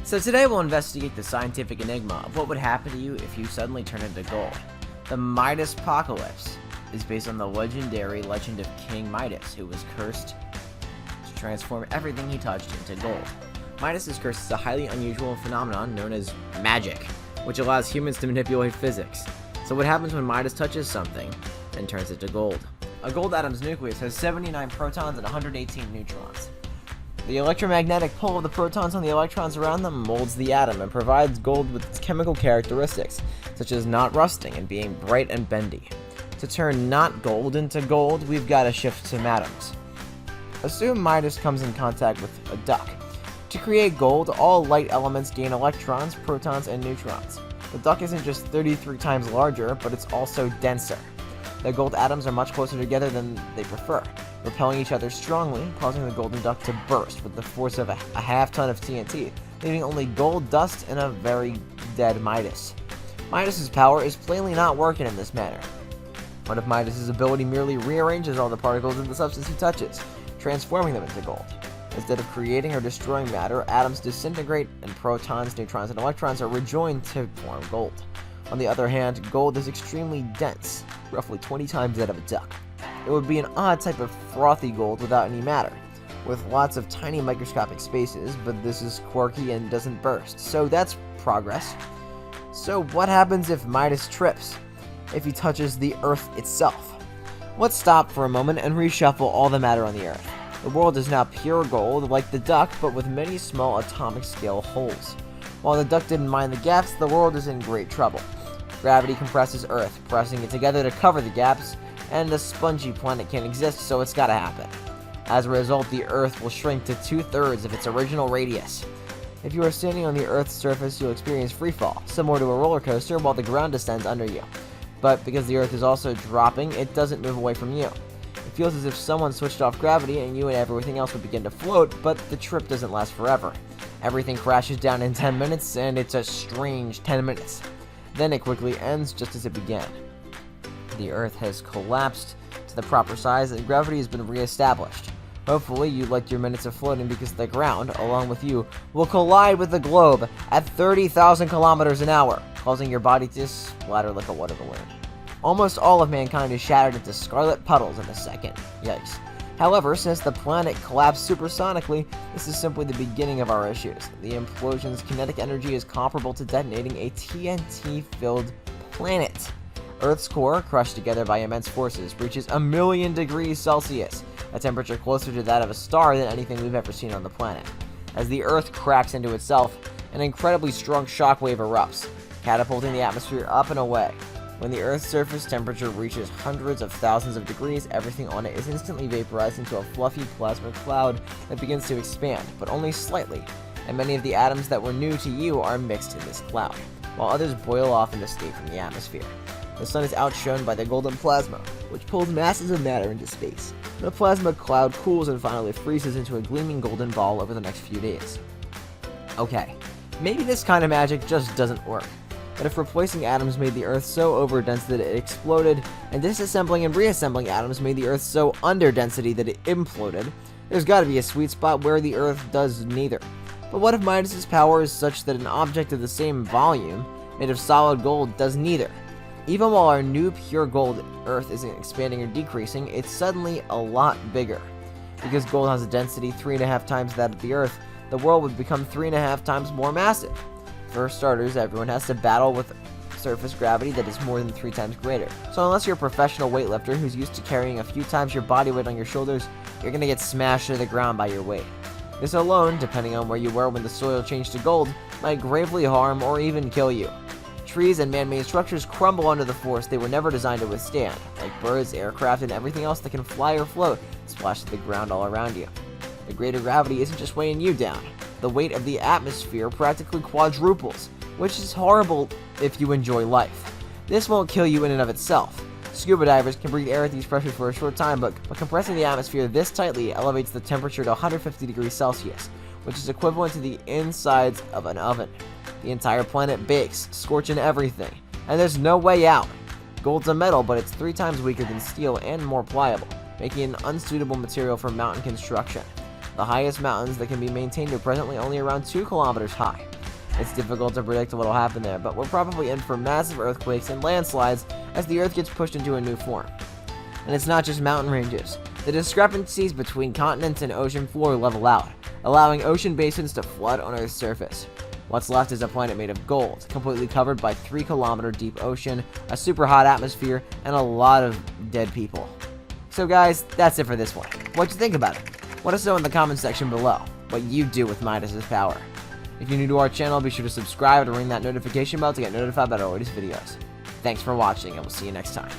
So today we'll investigate the scientific enigma of what would happen to you if you suddenly turn into gold. The Midas Apocalypse is based on the legendary legend of King Midas, who was cursed to transform everything he touched into gold. Midas' curse is a highly unusual phenomenon known as magic, which allows humans to manipulate physics. So what happens when Midas touches something and turns it to gold? A gold atom's nucleus has 79 protons and 118 neutrons. The electromagnetic pull of the protons on the electrons around them molds the atom and provides gold with its chemical characteristics, such as not rusting and being bright and bendy. To turn not gold into gold, we've got to shift some atoms. Assume Midas comes in contact with a duck. To create gold, all light elements gain electrons, protons, and neutrons. The duck isn't just 33 times larger, but it's also denser. The gold atoms are much closer together than they prefer, repelling each other strongly, causing the golden duck to burst with the force of a half ton of TNT, leaving only gold dust and a very dead Midas. Midas' power is plainly not working in this manner. What if Midas' ability merely rearranges all the particles in the substance he touches, transforming them into gold? Instead of creating or destroying matter, atoms disintegrate and protons, neutrons, and electrons are rejoined to form gold. On the other hand, gold is extremely dense, roughly 20 times that of a duck. It would be an odd type of frothy gold without any matter, with lots of tiny microscopic spaces, but this is quirky and doesn't burst, so that's progress. So what happens if Midas trips? If he touches the Earth itself? Let's stop for a moment and reshuffle all the matter on the Earth. The world is now pure gold, like the duck, but with many small atomic scale holes. While the duck didn't mind the gaps, the world is in great trouble. Gravity compresses Earth, pressing it together to cover the gaps, and the spongy planet can't exist, so it's gotta happen. As a result, the Earth will shrink to 2/3 of its original radius. If you are standing on the Earth's surface, you'll experience freefall, similar to a roller coaster, while the ground descends under you. But because the Earth is also dropping, it doesn't move away from you. It feels as if someone switched off gravity and you and everything else would begin to float, but the trip doesn't last forever. Everything crashes down in 10 minutes, and it's a strange 10 minutes. Then it quickly ends just as it began. The Earth has collapsed to the proper size and gravity has been re-established. Hopefully you liked your minutes of floating because the ground, along with you, will collide with the globe at 30,000 kilometers an hour, causing your body to splatter like a water balloon. Almost all of mankind is shattered into scarlet puddles in a second. Yikes. However, since the planet collapsed supersonically, this is simply the beginning of our issues. The implosion's kinetic energy is comparable to detonating a TNT-filled planet. Earth's core, crushed together by immense forces, reaches 1,000,000 degrees Celsius, a temperature closer to that of a star than anything we've ever seen on the planet. As the Earth cracks into itself, an incredibly strong shockwave erupts, catapulting the atmosphere up and away. When the Earth's surface temperature reaches hundreds of thousands of degrees, everything on it is instantly vaporized into a fluffy plasma cloud that begins to expand, but only slightly, and many of the atoms that were new to you are mixed in this cloud, while others boil off and escape from the atmosphere. The sun is outshone by the golden plasma, which pulls masses of matter into space. The plasma cloud cools and finally freezes into a gleaming golden ball over the next few days. Okay, maybe this kind of magic just doesn't work. But if replacing atoms made the Earth so overdense that it exploded, and disassembling and reassembling atoms made the Earth so underdensity that it imploded, there's gotta be a sweet spot where the Earth does neither. But what if Midas' power is such that an object of the same volume, made of solid gold, does neither? Even while our new pure gold Earth isn't expanding or decreasing, it's suddenly a lot bigger. Because gold has a density 3.5 times that of the Earth, the world would become 3.5 times more massive. For starters, everyone has to battle with surface gravity that is more than 3 times greater. So unless you're a professional weightlifter who's used to carrying a few times your body weight on your shoulders, you're gonna get smashed to the ground by your weight. This alone, depending on where you were when the soil changed to gold, might gravely harm or even kill you. Trees and man-made structures crumble under the force they were never designed to withstand, like birds, aircraft, and everything else that can fly or float splash to the ground all around you. The greater gravity isn't just weighing you down. The weight of the atmosphere practically quadruples, which is horrible if you enjoy life. This won't kill you in and of itself. Scuba divers can breathe air at these pressures for a short time, but compressing the atmosphere this tightly elevates the temperature to 150 degrees Celsius, which is equivalent to the insides of an oven. The entire planet bakes, scorching everything, and there's no way out. Gold's a metal, but it's 3 times weaker than steel and more pliable, making it an unsuitable material for mountain construction. The highest mountains that can be maintained are presently only around 2 kilometers high. It's difficult to predict what will happen there, but we're probably in for massive earthquakes and landslides as the Earth gets pushed into a new form. And it's not just mountain ranges. The discrepancies between continents and ocean floor level out, allowing ocean basins to flood on Earth's surface. What's left is a planet made of gold, completely covered by 3-kilometer deep ocean, a super hot atmosphere, and a lot of dead people. So guys, that's it for this one. What'd you think about it? Let us know in the comment section below what you do with Midas's power. If you're new to our channel, be sure to subscribe and ring that notification bell to get notified about our latest videos. Thanks for watching, and we'll see you next time.